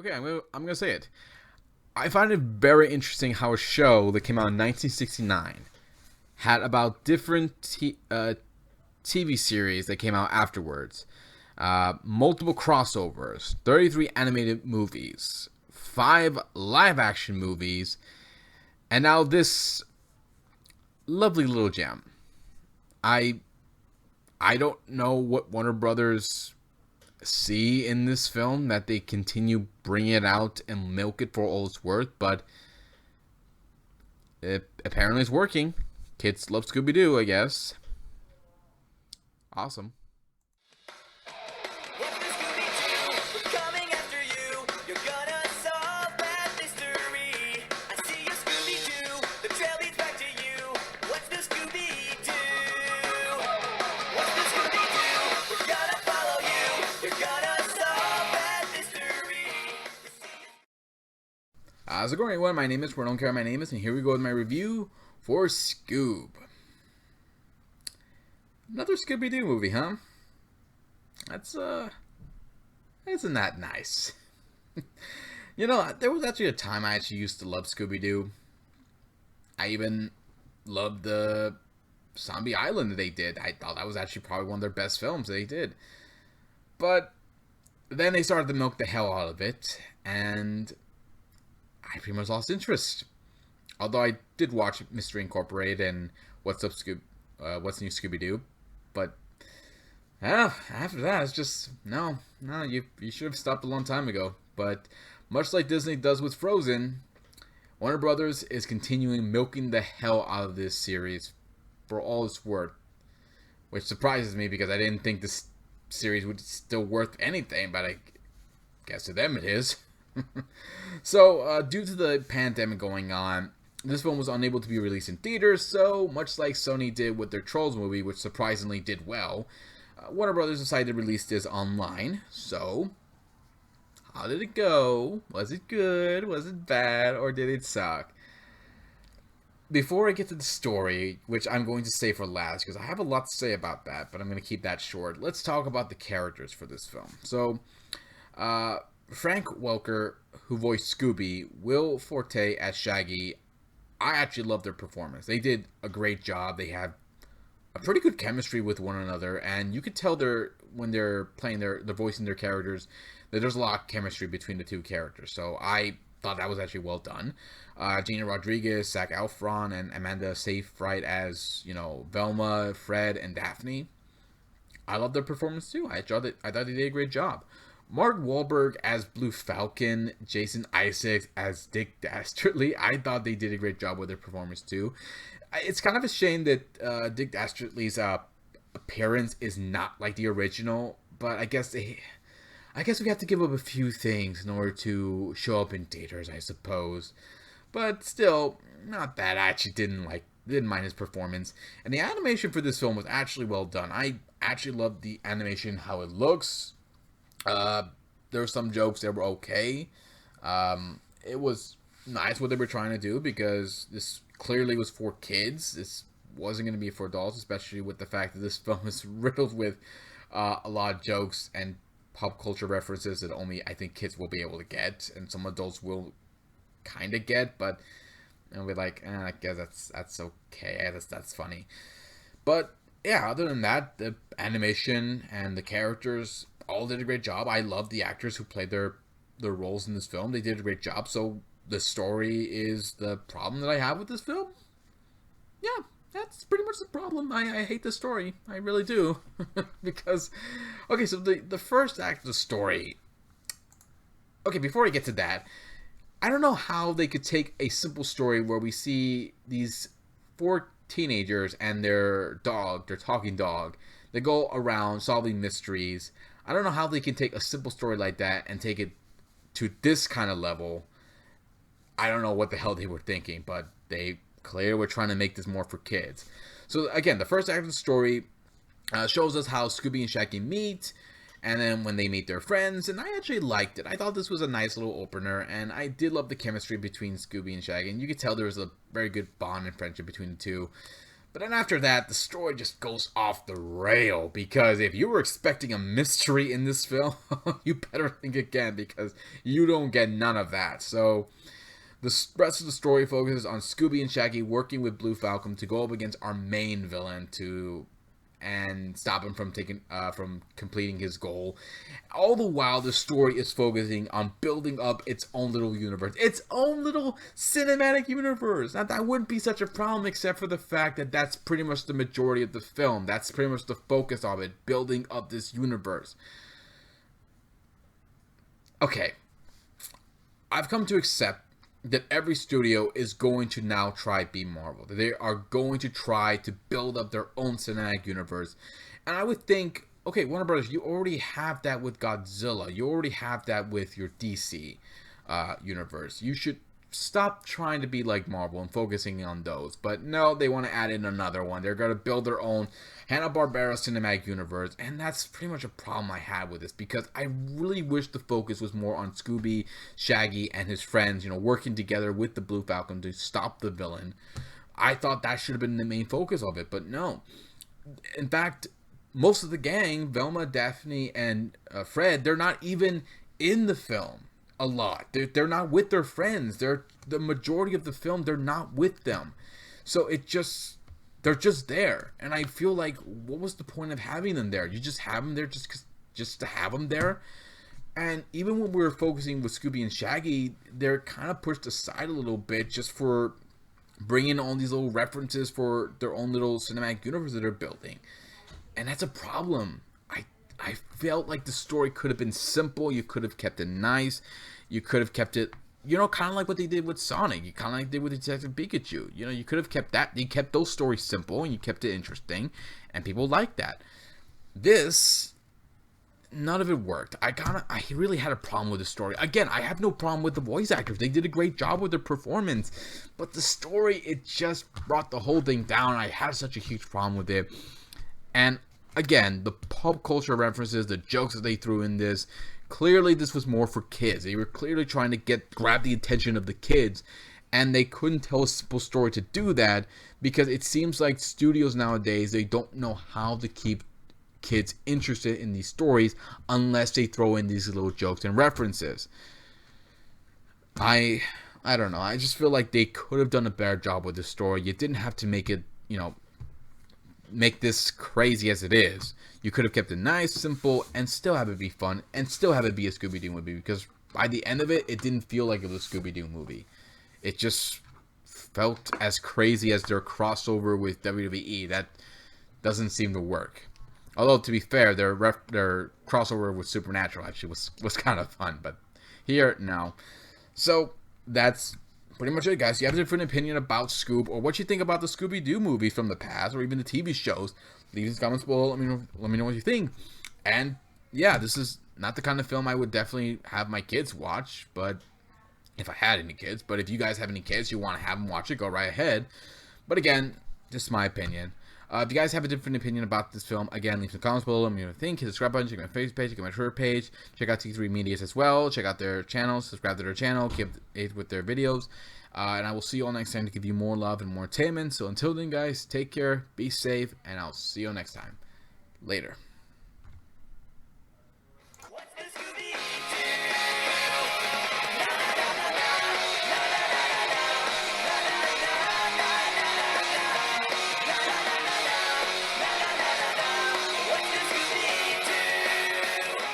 Okay, I'm gonna say it. I find it very interesting how a show that came out in 1969 had about different TV series that came out afterwards, multiple crossovers, 33 animated movies, 5 live-action movies, and now this lovely little gem. I I don't know what Warner Brothers see in this film that they continue bringing it out and milk it for all it's worth, but it apparently it's working. Kids love Scooby-Doo, I guess. Awesome. What's the Scooby-Doo? We're coming after you. You're gonna solve that mystery. I see you, Scooby-Doo. The trail leads back to you. What's the Scooby-Doo? What's the Scooby-Doo? We're gonna follow you. You're gonna solve that mystery. How's it going, everyone? My name is Where Don't Care My Name Is, and here we go with my review for Scoob. Another Scooby-Doo movie, huh? That's isn't that nice? You know, there was actually a time I actually used to love Scooby-Doo. I even loved the Zombie Island that they did. I thought that was actually probably one of their best films that they did. But then they started to milk the hell out of it, and I pretty much lost interest. Although I did watch Mystery Incorporated and What's New Scooby-Doo, but after that, it's just no. You should have stopped a long time ago. But much like Disney does with Frozen, Warner Brothers is continuing milking the hell out of this series for all it's worth, which surprises me because I didn't think this series would still worth anything, but I guess to them it is. So, due to the pandemic going on, this film was unable to be released in theaters, so much like Sony did with their Trolls movie, which surprisingly did well, Warner Brothers decided to release this online. So, how did it go? Was it good? Was it bad? Or did it suck? Before I get to the story, which I'm going to say for last, because I have a lot to say about that, but I'm going to keep that short, let's talk about the characters for this film. So, Frank Welker, who voiced Scooby, Will Forte as Shaggy, I actually love their performance. They did a great job. They have a pretty good chemistry with one another, and you could tell when they're playing they're voicing their characters, that there's a lot of chemistry between the two characters. So I thought that was actually well done. Gina Rodriguez, Zac Efron, and Amanda Seyfried as Velma, Fred, and Daphne. I love their performance too. I thought they did a great job. Mark Wahlberg as Blue Falcon, Jason Isaacs as Dick Dastardly. I thought they did a great job with their performance too. It's kind of a shame that Dick Dastardly's appearance is not like the original, but I guess we have to give up a few things in order to show up in theaters, I suppose. But still, not bad. I actually didn't mind his performance, and the animation for this film was actually well done. I actually loved the animation, how it looks. There were some jokes that were okay. It was nice what they were trying to do because this clearly was for kids. This wasn't going to be for adults, especially with the fact that this film is riddled with a lot of jokes and pop culture references that only I think kids will be able to get, and some adults will kind of get, but we're like, I guess that's okay. That's funny. But yeah, other than that, the animation and the characters all did a great job. I love the actors who played their roles in this film. They did a great job. So the story is the problem that I have with this film. Yeah, that's pretty much the problem. I hate the story. I really do. Because, okay, so the first act of the story. Okay, before I get to that, I don't know how they could take a simple story where we see these 4 teenagers and their talking dog, they go around solving mysteries. I don't know how they can take a simple story like that and take it to this kind of level. I don't know what the hell they were thinking, but they clearly were trying to make this more for kids. So again, the first act of the story shows us how Scooby and Shaggy meet, and then when they meet their friends, and I actually liked it. I thought this was a nice little opener, and I did love the chemistry between Scooby and Shaggy, and you could tell there was a very good bond and friendship between the two. But then after that, the story just goes off the rail, because if you were expecting a mystery in this film, you better think again, because you don't get none of that. So the rest of the story focuses on Scooby and Shaggy working with Blue Falcon to go up against our main villain and stop him from completing his goal. All the while, the story is focusing on building up its own little universe, its own little cinematic universe. Now, that wouldn't be such a problem, except for the fact that that's pretty much the majority of the film. That's pretty much the focus of it, building up this universe. Okay, I've come to accept that every studio is going to now try be Marvel. They are going to try to build up their own cinematic universe. And I would think, okay, Warner Brothers, you already have that with Godzilla. You already have that with your DC universe. You should stop trying to be like Marvel and focusing on those. But no, they want to add in another one. They're going to build their own Hanna-Barbera cinematic universe. And that's pretty much a problem I had with this, because I really wish the focus was more on Scooby, Shaggy, and his friends, working together with the Blue Falcon to stop the villain. I thought that should have been the main focus of it, but no. In fact, most of the gang, Velma, Daphne, and Fred, they're not even in the film a lot. They're not with their friends. The majority of the film, they're not with them. So they're just there. And I feel like, what was the point of having them there? You just have them there just to have them there? And even when we were focusing with Scooby and Shaggy, they're kind of pushed aside a little bit just for bringing all these little references for their own little cinematic universe that they're building. And that's a problem. I felt like the story could have been simple. You could have kept it nice. You could have kept it, kind of like what they did with Sonic. You kind of like did with Detective Pikachu. You could have kept that. You kept those stories simple and you kept it interesting, and people liked that. This, none of it worked. I really had a problem with the story. Again, I have no problem with the voice actors. They did a great job with their performance, but the story, it just brought the whole thing down. I had such a huge problem with it. And again, the pop culture references, the jokes that they threw in this, clearly this was more for kids. They were clearly trying to grab the attention of the kids, and they couldn't tell a simple story to do that, because it seems like studios nowadays, they don't know how to keep kids interested in these stories unless they throw in these little jokes and references. I don't know. I just feel like they could have done a better job with the story. You didn't have to make it, make this crazy as it is. You could have kept it nice, simple, and still have it be fun, and still have it be a Scooby-Doo movie, because by the end of it, it didn't feel like it was a Scooby-Doo movie. It just felt as crazy as their crossover with WWE. That doesn't seem to work. Although, to be fair, their crossover with Supernatural actually was kind of fun, but here, no. So, that's pretty much it, guys. If you have a different opinion about Scoob, or what you think about the Scooby-Doo movies from the past, or even the TV shows, leave in the comments below. Let me know what you think. And yeah, this is not the kind of film I would definitely have my kids watch, but if I had any kids. But if you guys have any kids, you want to have them watch it, go right ahead. But again, just my opinion. If you guys have a different opinion about this film, again, leave some comments below. Let me know what you think. Hit the subscribe button. Check my Facebook page. Check my Twitter page. Check out T3 Medias as well. Check out their channel. Subscribe to their channel. Keep up with their videos. And I will see you all next time to give you more love and more entertainment. So until then, guys, take care, be safe, and I'll see you next time. Later.